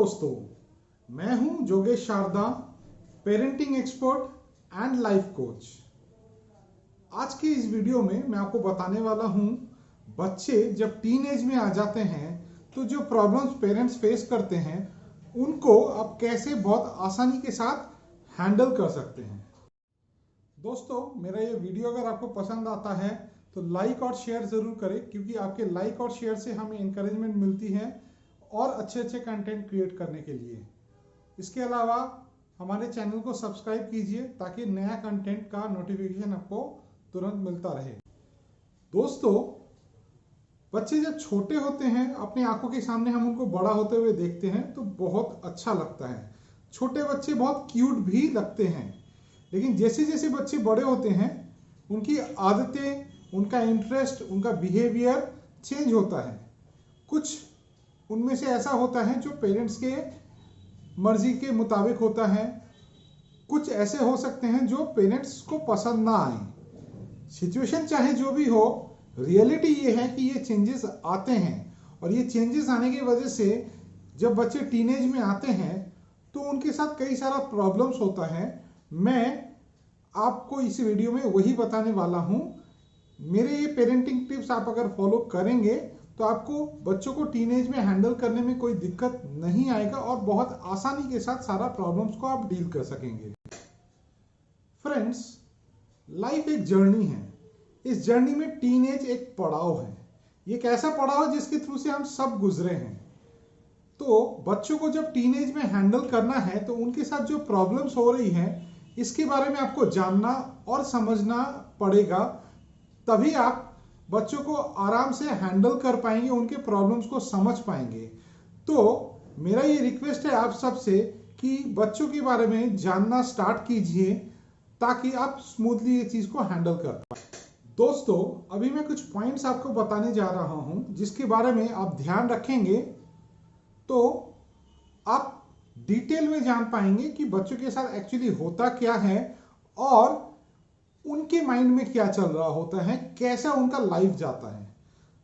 दोस्तों, मैं हूं जोगेश Sharda, parenting expert and life coach. आज के इस वीडियो में मैं आपको बताने वाला हूं, बच्चे जब टीनेज में आ जाते हैं तो जो प्रॉब्लम्स पेरेंट्स फेस करते हैं उनको आप कैसे बहुत आसानी के साथ हैंडल कर सकते हैं। दोस्तों, मेरा ये वीडियो अगर आपको पसंद आता है तो लाइक और शेयर ज़रूर करें, क्योंकि आपके लाइक और शेयर से हमें इंकरेजमेंट मिलती है और अच्छे अच्छे कंटेंट क्रिएट करने के लिए। इसके अलावा हमारे चैनल को सब्सक्राइब कीजिए ताकि नया कंटेंट का नोटिफिकेशन आपको तुरंत मिलता रहे। दोस्तों, बच्चे जब छोटे होते हैं, अपनी आंखों के सामने हम उनको बड़ा होते हुए देखते हैं तो बहुत अच्छा लगता है। छोटे बच्चे बहुत क्यूट भी लगते हैं, लेकिन जैसे जैसे बच्चे बड़े होते हैं उनकी आदतें, उनका इंटरेस्ट, उनका बिहेवियर चेंज होता है। कुछ उनमें से ऐसा होता है जो पेरेंट्स के मर्जी के मुताबिक होता है, कुछ ऐसे हो सकते हैं जो पेरेंट्स को पसंद ना आए। सिचुएशन चाहे जो भी हो, रियलिटी ये है कि ये चेंजेस आते हैं, और ये चेंजेस आने की वजह से जब बच्चे टीनेज में आते हैं तो उनके साथ कई सारा प्रॉब्लम्स होता है। मैं आपको इस वीडियो में वही बताने वाला हूँ। मेरे ये पेरेंटिंग टिप्स आप अगर फॉलो करेंगे तो आपको बच्चों को टीनेज में हैंडल करने में कोई दिक्कत नहीं आएगा और बहुत आसानी के साथ सारा प्रॉब्लम्स को आप डील कर सकेंगे। फ्रेंड्स, लाइफ एक जर्नी है। इस जर्नी में टीनेज एक पड़ाव है। ये एक ऐसा पड़ाव है जिसके थ्रू से हम सब गुजरे हैं। तो बच्चों को जब टीनेज में हैंडल करना है तो उनके साथ जो प्रॉब्लम्स हो रही हैं इसके बारे में आपको जानना और समझना पड़ेगा, तभी आप बच्चों को आराम से हैंडल कर पाएंगे, उनके प्रॉब्लम्स को समझ पाएंगे। तो मेरा ये रिक्वेस्ट है आप सबसे कि बच्चों के बारे में जानना स्टार्ट कीजिए ताकि आप स्मूथली ये चीज को हैंडल कर पाए। दोस्तों, अभी मैं कुछ पॉइंट्स आपको बताने जा रहा हूं जिसके बारे में आप ध्यान रखेंगे तो आप डिटेल में जान पाएंगे कि बच्चों के साथ एक्चुअली होता क्या है और उनके माइंड में क्या चल रहा होता है, कैसा उनका लाइफ जाता है।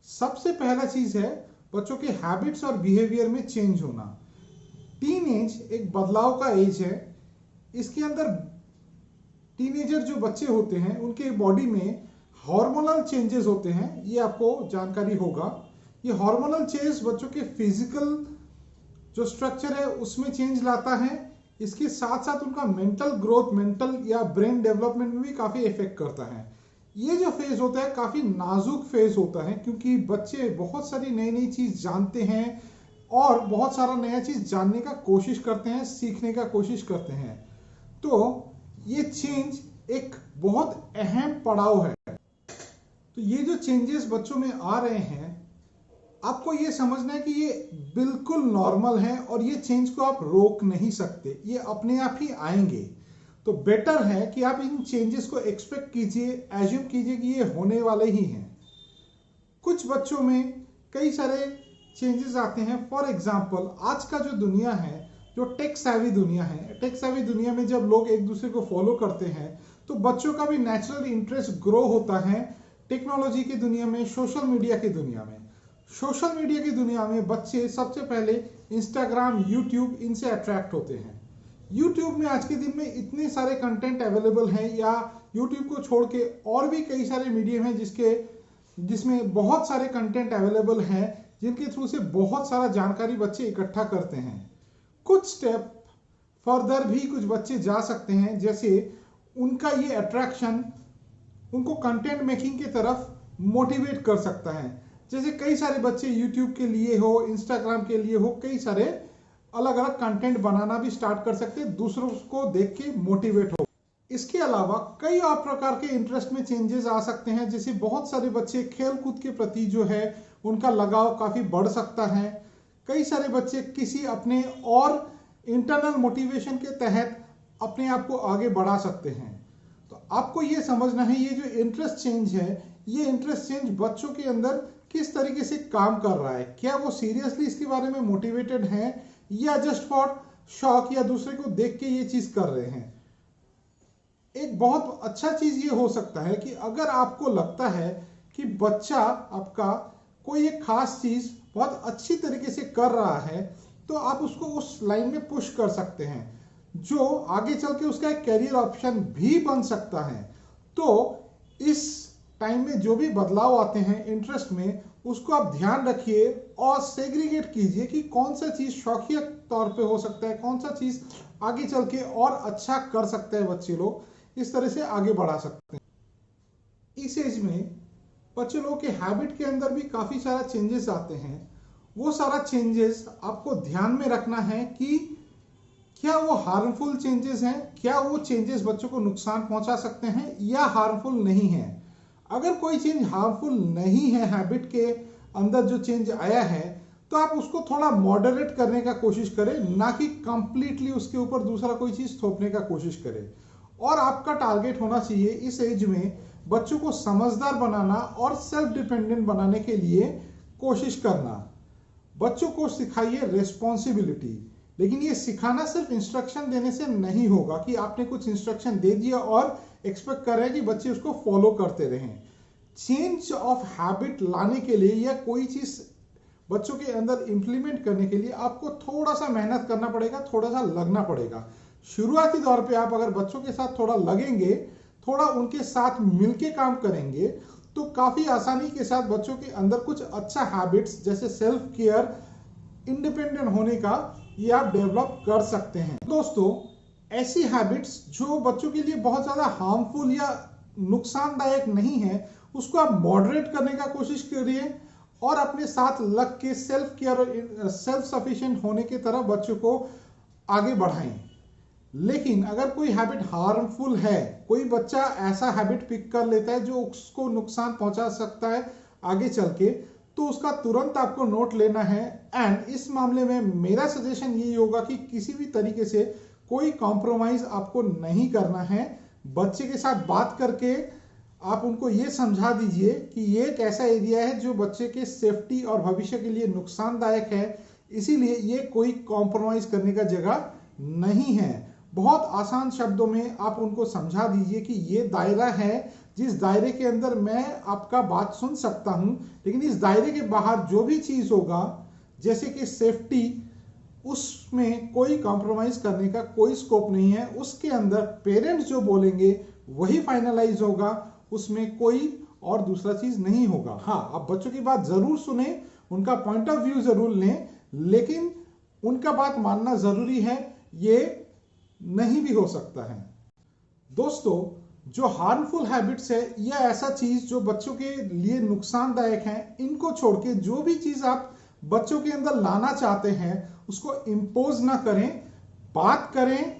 सबसे पहला चीज है बच्चों के हैबिट्स और बिहेवियर में चेंज होना। टीनेज एक बदलाव का एज है। इसके अंदर टीनेजर जो बच्चे होते हैं उनके बॉडी में हार्मोनल चेंजेस होते हैं, ये आपको जानकारी होगा। ये हार्मोनल चेंज बच्चों के फिजिकल जो स्ट्रक्चर है उसमें चेंज लाता है। इसके साथ साथ उनका मेंटल ग्रोथ, मेंटल या ब्रेन डेवलपमेंट में भी काफी इफेक्ट करता है। ये जो फेज होता है काफी नाजुक फेज होता है, क्योंकि बच्चे बहुत सारी नई नई चीज जानते हैं और बहुत सारा नया चीज जानने का कोशिश करते हैं, सीखने का कोशिश करते हैं। तो ये चेंज एक बहुत अहम पड़ाव है। तो ये जो चेंजेस बच्चों में आ रहे हैं, आपको ये समझना है कि ये बिल्कुल नॉर्मल है और ये चेंज को आप रोक नहीं सकते, ये अपने आप ही आएंगे। तो बेटर है कि आप इन चेंजेस को एक्सपेक्ट कीजिए, एज्यूम कीजिए कि ये होने वाले ही हैं। कुछ बच्चों में कई सारे चेंजेस आते हैं। फॉर एग्जाम्पल, आज का जो दुनिया है, जो टेक सेवी दुनिया है, टेक सेवी दुनिया में जब लोग एक दूसरे को फॉलो करते हैं तो बच्चों का भी नेचुरल इंटरेस्ट ग्रो होता है टेक्नोलॉजी की दुनिया में, सोशल मीडिया की दुनिया में। सोशल मीडिया की दुनिया में बच्चे सबसे पहले इंस्टाग्राम, यूट्यूब, इनसे अट्रैक्ट होते हैं। यूट्यूब में आज के दिन में इतने सारे कंटेंट अवेलेबल हैं, या यूट्यूब को छोड़ के और भी कई सारे मीडियम हैं जिसमें बहुत सारे कंटेंट अवेलेबल हैं, जिनके थ्रू से बहुत सारा जानकारी बच्चे इकट्ठा करते हैं। कुछ स्टेप फर्दर भी कुछ बच्चे जा सकते हैं, जैसे उनका ये अट्रैक्शन उनको कंटेंट मेकिंग की तरफ मोटिवेट कर सकता है। जैसे कई सारे बच्चे यूट्यूब के लिए हो, इंस्टाग्राम के लिए हो, कई सारे अलग अलग कंटेंट बनाना भी स्टार्ट कर सकते हैं, दूसरों को देख के मोटिवेट हो। इसके अलावा कई और प्रकार के इंटरेस्ट में चेंजेस आ सकते हैं। जैसे बहुत सारे बच्चे खेल कूद के प्रति जो है उनका लगाव काफी बढ़ सकता है। कई सारे बच्चे किसी अपने और इंटरनल मोटिवेशन के तहत अपने आप को आगे बढ़ा सकते हैं। तो आपको ये समझना है, ये जो इंटरेस्ट चेंज है, ये इंटरेस्ट चेंज बच्चों के अंदर किस तरीके से काम कर रहा है। क्या वो सीरियसली इसके बारे में मोटिवेटेड हैं या जस्ट फॉर शॉक या दूसरे को देख के ये चीज कर रहे हैं। एक बहुत अच्छा चीज ये हो सकता है कि अगर आपको लगता है कि बच्चा आपका कोई एक खास चीज बहुत अच्छी तरीके से कर रहा है, तो आप उसको उस लाइन में पुश कर सकते हैं, जो आगे चल के उसका एक कैरियर ऑप्शन भी बन सकता है। तो इस टाइम में जो भी बदलाव आते हैं इंटरेस्ट में, उसको आप ध्यान रखिए और सेग्रीगेट कीजिए कि कौन सा चीज शौकिया तौर पे हो सकता है, कौन सा चीज आगे चल के और अच्छा कर सकता है, बच्चे लोग इस तरह से आगे बढ़ा सकते हैं। इस एज में बच्चे लोगों के हैबिट के अंदर भी काफी सारा चेंजेस आते हैं। वो सारा चेंजेस आपको ध्यान में रखना है कि क्या वो हार्मफुल चेंजेस हैं, क्या वो चेंजेस बच्चों को नुकसान पहुंचा सकते हैं या हार्मफुल नहीं है। अगर कोई चेंज हार्मफुल नहीं है, हैबिट के अंदर जो चेंज आया है, तो आप उसको थोड़ा मॉडरेट करने का कोशिश करें, ना कि कंप्लीटली उसके ऊपर दूसरा कोई चीज थोपने का कोशिश करें। और आपका टारगेट होना चाहिए इस एज में बच्चों को समझदार बनाना और सेल्फ डिपेंडेंट बनाने के लिए कोशिश करना। बच्चों को सिखाइए रेस्पॉन्सिबिलिटी, लेकिन ये सिखाना सिर्फ इंस्ट्रक्शन देने से नहीं होगा कि आपने कुछ इंस्ट्रक्शन दे दिया और एक्सपेक्ट कर रहे हैं कि बच्चे उसको फॉलो करते रहें। चेंज ऑफ हैबिट लाने के लिए या कोई चीज बच्चों के अंदर इंप्लीमेंट करने के लिए आपको थोड़ा सा मेहनत करना पड़ेगा, थोड़ा सा लगना पड़ेगा। शुरुआती दौर पे आप अगर बच्चों के साथ थोड़ा लगेंगे, थोड़ा उनके साथ मिलके काम करेंगे, तो काफी आसानी के साथ बच्चों के अंदर कुछ अच्छा हैबिट्स जैसे सेल्फ केयर, इंडिपेंडेंट होने का, ये आप डेवलप कर सकते हैं। दोस्तों, ऐसी हैबिट्स जो बच्चों के लिए बहुत ज्यादा हार्मफुल या नुकसानदायक नहीं है, उसको आप मॉडरेट करने का कोशिश करिए और अपने साथ लग के सेल्फ केयर और सेल्फ सफिशिएंट होने की तरफ बच्चों को आगे बढ़ाएं। लेकिन अगर कोई हैबिट हार्मफुल है, कोई बच्चा ऐसा हैबिट पिक कर लेता है जो उसको नुकसान पहुंचा सकता है आगे चल के, तो उसका तुरंत आपको नोट लेना है। एंड इस मामले में मेरा सजेशन यही होगा कि किसी भी तरीके से कोई कॉम्प्रोमाइज आपको नहीं करना है। बच्चे के साथ बात करके आप उनको ये समझा दीजिए कि ये एक ऐसा एरिया है जो बच्चे के सेफ्टी और भविष्य के लिए नुकसानदायक है, इसीलिए ये कोई कॉम्प्रोमाइज करने का जगह नहीं है। बहुत आसान शब्दों में आप उनको समझा दीजिए कि ये दायरा है जिस दायरे के अंदर मैं आपका बात सुन सकता हूं, लेकिन इस दायरे के बाहर जो भी चीज होगा जैसे कि सेफ्टी, उसमें कोई कॉम्प्रोमाइज करने का कोई स्कोप नहीं है। उसके अंदर पेरेंट्स जो बोलेंगे वही फाइनलाइज होगा, उसमें कोई और दूसरा चीज नहीं होगा। हाँ, आप बच्चों की बात जरूर सुने, उनका पॉइंट ऑफ व्यू जरूर लें, लेकिन उनका बात मानना जरूरी है, ये नहीं भी हो सकता है। दोस्तों, जो हार्मफुल हैबिट्स है या ऐसा चीज जो बच्चों के लिए नुकसानदायक है, इनको छोड़ के जो भी चीज आप बच्चों के अंदर लाना चाहते हैं उसको इम्पोज ना करें, बात करें,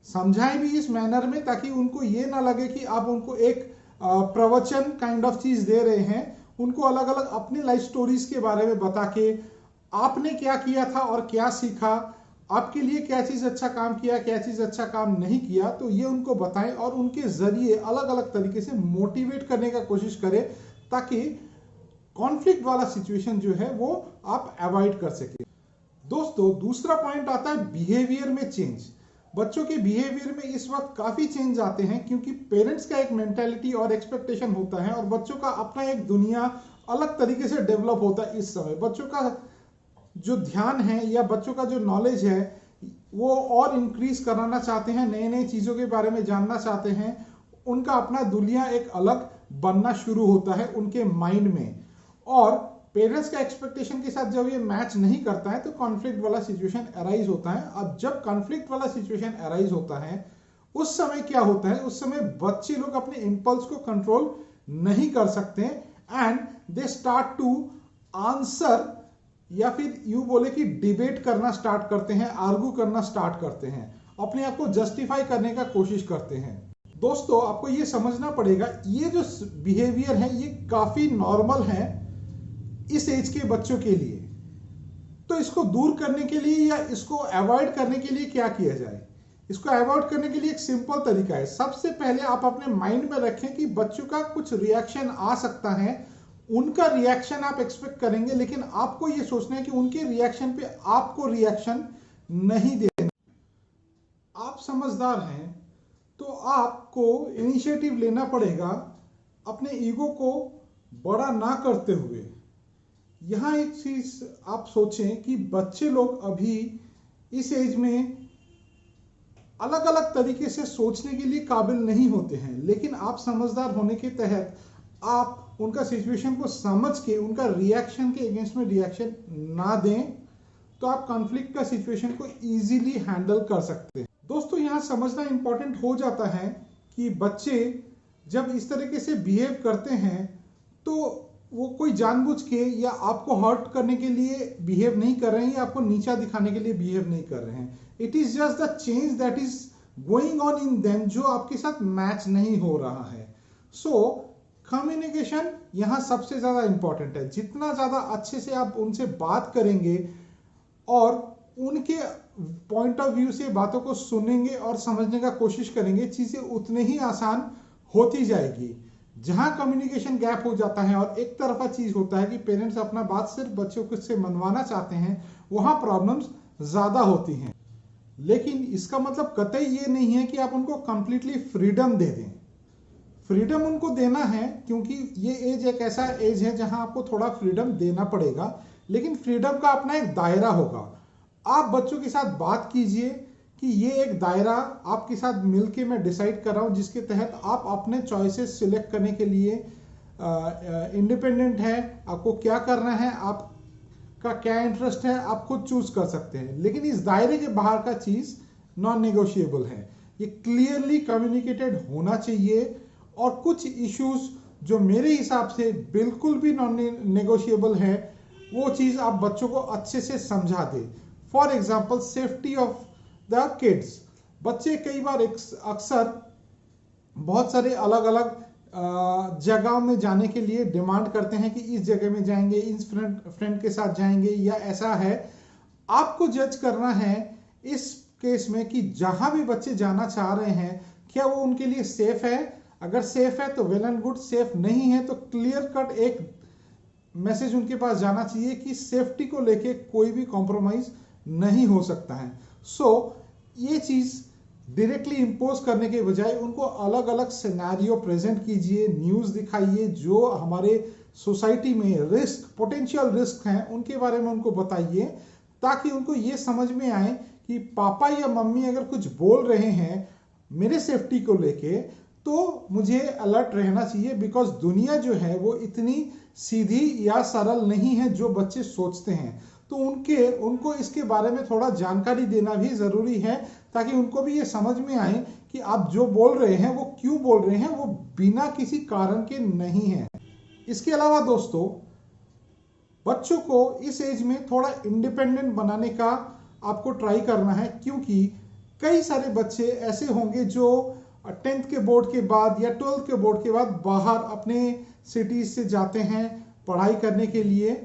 समझाएं भी इस मैनर में ताकि उनको ये ना लगे कि आप उनको एक प्रवचन काइंड ऑफ चीज दे रहे हैं। उनको अलग अलग अपनी लाइफ स्टोरीज के बारे में बता के आपने क्या किया था और क्या सीखा, आपके लिए क्या चीज अच्छा काम किया, क्या चीज अच्छा काम नहीं किया, तो ये उनको बताएं और उनके जरिए अलग अलग तरीके से मोटिवेट करने का कोशिश करें ताकि कॉन्फ्लिक्ट वाला सिचुएशन जो है वो आप अवॉइड कर सके। दोस्तों, दूसरा पॉइंट आता है बिहेवियर में चेंज। बच्चों के बिहेवियर में इस वक्त काफी चेंज आते हैं क्योंकि पेरेंट्स का एक मेंटालिटी और एक्सपेक्टेशन होता है और बच्चों का अपना एक दुनिया अलग तरीके से डेवलप होता है। इस समय बच्चों का जो ध्यान है या बच्चों का जो नॉलेज है वो और इंक्रीज कराना चाहते हैं, नए नए चीजों के बारे में जानना चाहते हैं। उनका अपना दुनिया एक अलग बनना शुरू होता है उनके माइंड में, और पेरेंट्स का एक्सपेक्टेशन के साथ जब ये मैच नहीं करता है तो कॉन्फ्लिक्ट वाला सिचुएशन अराइज होता है। अब जब कॉन्फ्लिक्ट वाला सिचुएशन अराइज होता है उस समय क्या होता है, उस समय बच्चे लोग अपने इंपल्स को कंट्रोल नहीं कर सकते and they start to answer, या फिर यूं बोले कि डिबेट करना स्टार्ट करते हैं, आर्गू करना स्टार्ट करते हैं, अपने आप को जस्टिफाई करने का कोशिश करते हैं। दोस्तों, आपको ये समझना पड़ेगा ये जो बिहेवियर है ये काफी नॉर्मल है इस एज के बच्चों के लिए। तो इसको दूर करने के लिए या इसको अवॉइड करने के लिए क्या किया जाए? इसको अवॉइड करने के लिए एक सिंपल तरीका है। सबसे पहले आप अपने माइंड में रखें कि बच्चों का कुछ रिएक्शन आ सकता है, उनका रिएक्शन आप एक्सपेक्ट करेंगे, लेकिन आपको यह सोचना है कि उनके रिएक्शन पे आपको रिएक्शन नहीं देना। आप समझदार हैं तो आपको इनिशिएटिव लेना पड़ेगा, अपने ईगो को बड़ा ना करते हुए। यहाँ एक चीज आप सोचें कि बच्चे लोग अभी इस एज में अलग अलग तरीके से सोचने के लिए काबिल नहीं होते हैं, लेकिन आप समझदार होने के तहत आप उनका सिचुएशन को समझ के उनका रिएक्शन के अगेंस्ट में रिएक्शन ना दें, तो आप कॉन्फ्लिक्ट का सिचुएशन को इजीली हैंडल कर सकते हैं। दोस्तों, यहाँ समझना इंपॉर्टेंट हो जाता है कि बच्चे जब इस तरीके से बिहेव करते हैं तो वो कोई जानबूझ के या आपको हर्ट करने के लिए बिहेव नहीं कर रहे हैं या आपको नीचा दिखाने के लिए बिहेव नहीं कर रहे हैं। It is just the change that is going on in them, जो आपके साथ मैच नहीं हो रहा है। सो कम्युनिकेशन यहाँ सबसे ज्यादा इंपॉर्टेंट है। जितना ज्यादा अच्छे से आप उनसे बात करेंगे और उनके पॉइंट ऑफ व्यू से बातों को सुनेंगे और समझने का कोशिश करेंगे, चीजें उतने ही आसान होती जाएगी। जहां कम्युनिकेशन गैप हो जाता है और एक तरफा चीज होता है कि पेरेंट्स अपना बात सिर्फ बच्चों को से मनवाना चाहते हैं, वहां प्रॉब्लम्स ज्यादा होती हैं। लेकिन इसका मतलब कतई ये नहीं है कि आप उनको कंप्लीटली फ्रीडम दे दें। फ्रीडम उनको देना है, क्योंकि ये एज एक ऐसा एज है जहां आपको थोड़ा फ्रीडम देना पड़ेगा, लेकिन फ्रीडम का अपना एक दायरा होगा। आप बच्चों के साथ बात कीजिए कि ये एक दायरा आपके साथ मिलके मैं डिसाइड कर रहा हूं, जिसके तहत आप अपने चॉइसेस सिलेक्ट करने के लिए इंडिपेंडेंट है। आपको क्या करना है, आपका क्या इंटरेस्ट है, आप खुद चूज कर सकते हैं। लेकिन इस दायरे के बाहर का चीज नॉन नेगोशिएबल है। ये क्लियरली कम्युनिकेटेड होना चाहिए। और कुछ इश्यूज जो मेरे हिसाब से बिल्कुल भी नॉन नेगोशिएबल है, वो चीज आप बच्चों को अच्छे से समझा दें। For example, safety of the kids. बच्चे कई बार अक्सर बहुत सारे अलग अलग जगहों में जाने के लिए डिमांड करते हैं कि इस जगह में जाएंगे, इस फ्रेंड के साथ जाएंगे, या ऐसा है। आपको जज करना है इस केस में कि जहां भी बच्चे जाना चाह रहे हैं, क्या वो उनके लिए सेफ है। अगर सेफ है तो वेल एंड गुड, सेफ नहीं है तो क्लियर कट एक मैसेज उनके पास जाना चाहिए कि सेफ्टी को लेके कोई भी कॉम्प्रोमाइज नहीं हो सकता है। सो ये चीज डायरेक्टली इंपोज करने के बजाय उनको अलग अलग सिनेरियो प्रेजेंट कीजिए, न्यूज दिखाइए, जो हमारे सोसाइटी में रिस्क, पोटेंशियल रिस्क हैं, उनके बारे में उनको बताइए, ताकि उनको ये समझ में आए कि पापा या मम्मी अगर कुछ बोल रहे हैं मेरे सेफ्टी को लेके, तो मुझे अलर्ट रहना चाहिए। बिकॉज दुनिया जो है वो इतनी सीधी या सरल नहीं है जो बच्चे सोचते हैं। तो उनको इसके बारे में थोड़ा जानकारी देना भी जरूरी है, ताकि उनको भी ये समझ में आए कि आप जो बोल रहे हैं वो क्यों बोल रहे हैं, वो बिना किसी कारण के नहीं है। इसके अलावा दोस्तों, बच्चों को इस एज में थोड़ा इंडिपेंडेंट बनाने का आपको ट्राई करना है, क्योंकि कई सारे बच्चे ऐसे होंगे जो 10th के बोर्ड के बाद या 12th के बोर्ड के बाद बाहर अपने सिटीज से जाते हैं पढ़ाई करने के लिए।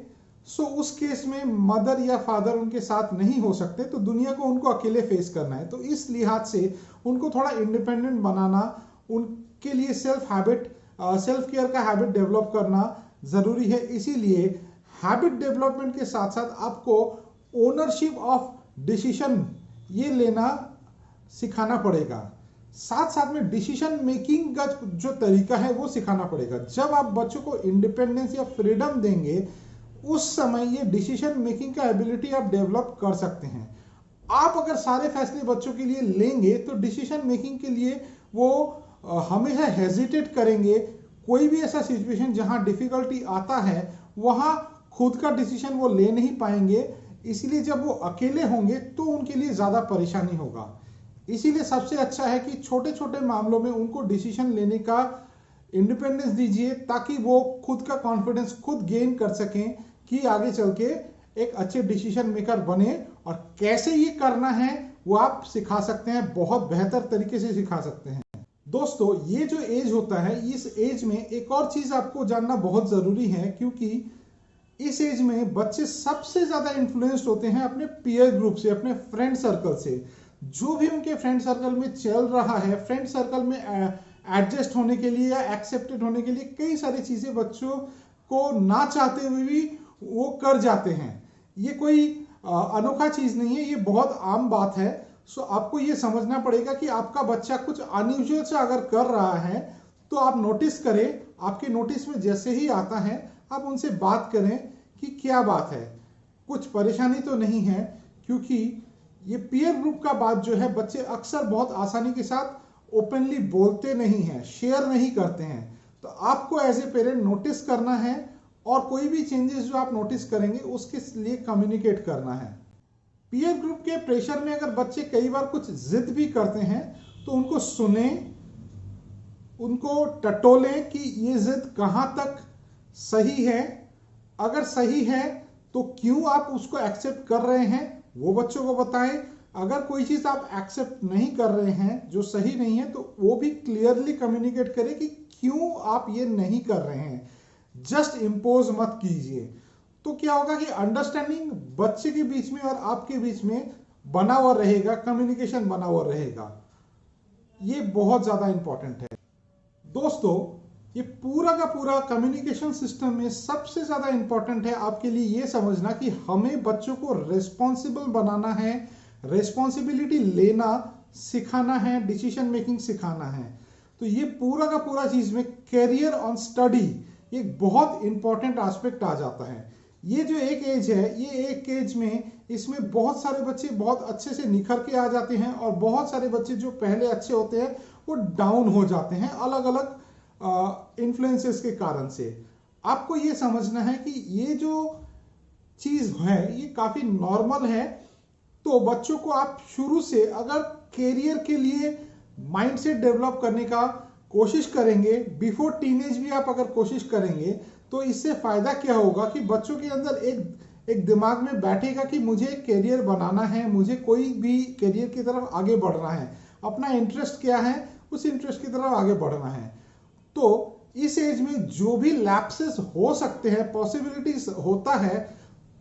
सो उस केस में मदर या फादर उनके साथ नहीं हो सकते, तो दुनिया को उनको अकेले फेस करना है। तो इस लिहाज से उनको थोड़ा इंडिपेंडेंट बनाना, उनके लिए सेल्फ केयर का हैबिट डेवलप करना जरूरी है। इसीलिए हैबिट डेवलपमेंट के साथ साथ आपको ओनरशिप ऑफ डिसीजन ये लेना सिखाना पड़ेगा। साथ साथ में डिसीजन मेकिंग का जो तरीका है वो सिखाना पड़ेगा। जब आप बच्चों को इंडिपेंडेंस या फ्रीडम देंगे, उस समय ये डिसीजन मेकिंग का एबिलिटी आप डेवलप कर सकते हैं। आप अगर सारे फैसले बच्चों के लिए लेंगे तो डिसीजन मेकिंग के लिए वो हमेशा हेजिटेट करेंगे। कोई भी ऐसा सिचुएशन जहां डिफिकल्टी आता है, वहां खुद का डिसीजन वो ले नहीं पाएंगे। इसीलिए जब वो अकेले होंगे तो उनके लिए ज्यादा परेशानी होगा। इसीलिए सबसे अच्छा है कि छोटे छोटे मामलों में उनको डिसीजन लेने का इंडिपेंडेंस दीजिए, ताकि वो खुद का कॉन्फिडेंस खुद गेन कर सकें कि आगे चल के एक अच्छे डिसीजन मेकर बने। और कैसे ये करना है वो आप सिखा सकते हैं, बहुत बेहतर तरीके से सिखा सकते हैं। दोस्तों, ये जो एज होता है, इस एज में एक और चीज आपको जानना बहुत जरूरी है, क्योंकि इस एज में बच्चे सबसे ज्यादा इन्फ्लुएंस्ड होते हैं अपने पीयर ग्रुप से, अपने फ्रेंड सर्कल से। जो भी उनके फ्रेंड सर्कल में चल रहा है, फ्रेंड सर्कल में एडजस्ट होने के लिए या एक्सेप्टेड होने के लिए कई सारी चीजें बच्चों को ना चाहते हुए भी वो कर जाते हैं। ये कोई अनोखा चीज नहीं है, ये बहुत आम बात है। सो आपको ये समझना पड़ेगा कि आपका बच्चा कुछ अनयूजुअल से अगर कर रहा है तो आप नोटिस करें। आपके नोटिस में जैसे ही आता है आप उनसे बात करें कि क्या बात है, कुछ परेशानी तो नहीं है, क्योंकि ये पीयर ग्रुप का बात जो है बच्चे अक्सर बहुत आसानी के साथ ओपनली बोलते नहीं हैं, शेयर नहीं करते हैं। तो आपको एज ए पेरेंट नोटिस करना है और कोई भी चेंजेस जो आप नोटिस करेंगे उसके लिए कम्युनिकेट करना है। पीयर ग्रुप के प्रेशर में अगर बच्चे कई बार कुछ जिद भी करते हैं तो उनको सुने, उनको टटोलें कि ये जिद कहां तक सही है, अगर सही है तो क्यों आप उसको एक्सेप्ट कर रहे हैं वो बच्चों को बताएं। अगर कोई चीज आप एक्सेप्ट नहीं कर रहे हैं जो सही नहीं है तो वो भी क्लियरली कम्युनिकेट करें कि क्यों आप ये नहीं कर रहे हैं। जस्ट इंपोज मत कीजिए। तो क्या होगा कि अंडरस्टैंडिंग बच्चे के बीच में और आपके बीच में बना हुआ रहेगा, कम्युनिकेशन बना हुआ रहेगा। ये बहुत ज्यादा इंपॉर्टेंट है दोस्तों। ये पूरा का पूरा कम्युनिकेशन सिस्टम में सबसे ज्यादा इंपॉर्टेंट है आपके लिए ये समझना कि हमें बच्चों को रिस्पॉन्सिबल बनाना है, रिस्पॉन्सिबिलिटी लेना सिखाना है, डिसीजन मेकिंग सिखाना है। तो ये पूरा का पूरा चीज में कैरियर ऑन स्टडी ये बहुत इंपॉर्टेंट एस्पेक्ट आ जाता है। ये जो एक एज है, ये एक एज में इसमें बहुत सारे बच्चे बहुत अच्छे से निखर के आ जाते हैं और बहुत सारे बच्चे जो पहले अच्छे होते हैं वो डाउन हो जाते हैं अलग अलग इन्फ्लुएंसेस के कारण से। आपको ये समझना है कि ये जो चीज है ये काफी नॉर्मल है। तो बच्चों को आप शुरू से अगर कैरियर के लिए माइंडसेट डेवलप करने का कोशिश करेंगे, बिफोर टीनेज भी आप अगर कोशिश करेंगे, तो इससे फायदा क्या होगा कि बच्चों के अंदर एक दिमाग में बैठेगा कि मुझे कैरियर बनाना है, मुझे कोई भी कैरियर की तरफ आगे बढ़ना है, अपना इंटरेस्ट क्या है उस इंटरेस्ट की तरफ आगे बढ़ना है। तो इस एज में जो भी लैप्सेस हो सकते हैं, पॉसिबिलिटीज होता है,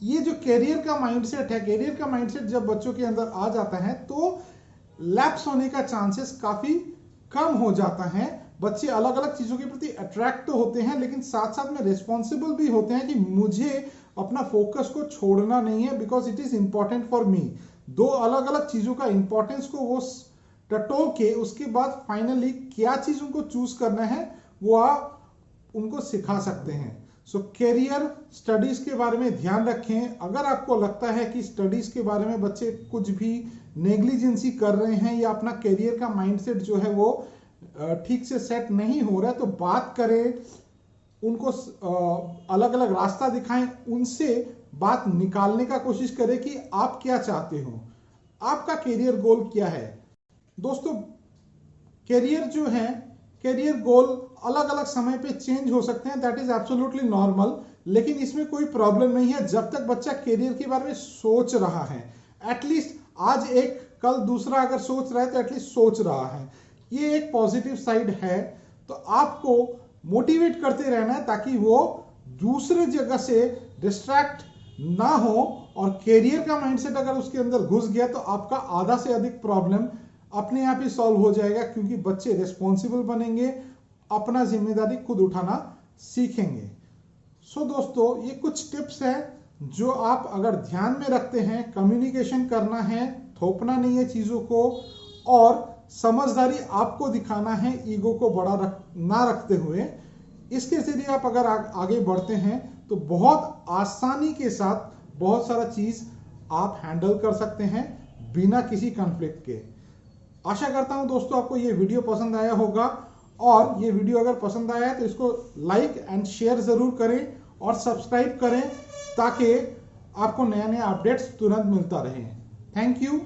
ये जो कैरियर का माइंडसेट है, कैरियर का माइंडसेट जब बच्चों के अंदर आ जाता है तो लैप्स होने का चांसेस काफी कम हो जाता है। बच्चे अलग अलग चीजों के प्रति अट्रैक्ट तो होते हैं लेकिन साथ साथ में रिस्पॉन्सिबल भी होते हैं कि मुझे अपना फोकस को छोड़ना नहीं है, because it is important for me. दो अलग अलग चीजों का इंपॉर्टेंस को वो टटोल के उसके बाद फाइनली क्या चीज उनको चूज करना है वो आप उनको सिखा सकते हैं। सो कैरियर स्टडीज के बारे में ध्यान रखें। अगर आपको लगता है कि स्टडीज के बारे में बच्चे कुछ भी नेग्लिजेंसी कर रहे हैं या अपना कैरियर का माइंडसेट जो है वो ठीक से सेट नहीं हो रहा है, तो बात करें, उनको अलग अलग रास्ता दिखाएं, उनसे बात निकालने का कोशिश करें कि आप क्या चाहते हो, आपका कैरियर गोल क्या है। दोस्तों कैरियर जो है, कैरियर गोल अलग अलग समय पे चेंज हो सकते हैं, दैट इज एब्सोल्युटली नॉर्मल। लेकिन इसमें कोई प्रॉब्लम नहीं है जब तक बच्चा कैरियर के बारे में सोच रहा है। एटलीस्ट आज एक कल दूसरा अगर सोच रहा है तो एटलीस्ट सोच रहा है, ये एक पॉजिटिव साइड है। तो आपको मोटिवेट करते रहना है ताकि वो दूसरे जगह से डिस्ट्रैक्ट ना हो, और कैरियर का माइंडसेट अगर उसके अंदर घुस गया तो आपका आधा से अधिक प्रॉब्लम अपने आप ही सॉल्व हो जाएगा, क्योंकि बच्चे रिस्पॉन्सिबल बनेंगे, अपना जिम्मेदारी खुद उठाना सीखेंगे। सो दोस्तों ये कुछ टिप्स हैं जो आप अगर ध्यान में रखते हैं, कम्युनिकेशन करना है, थोपना नहीं है चीजों को, और समझदारी आपको दिखाना है, ईगो को बड़ा ना रखते हुए, इसके जरिए आप अगर आगे बढ़ते हैं तो बहुत आसानी के साथ बहुत सारा चीज आप हैंडल कर सकते हैं बिना किसी कॉन्फ्लिक्ट के। आशा करता हूं दोस्तों आपको ये वीडियो पसंद आया होगा, और ये वीडियो अगर पसंद आया है तो इसको लाइक एंड शेयर जरूर करें और सब्सक्राइब करें ताकि आपको नया नया अपडेट्स तुरंत मिलता रहे। Thank you.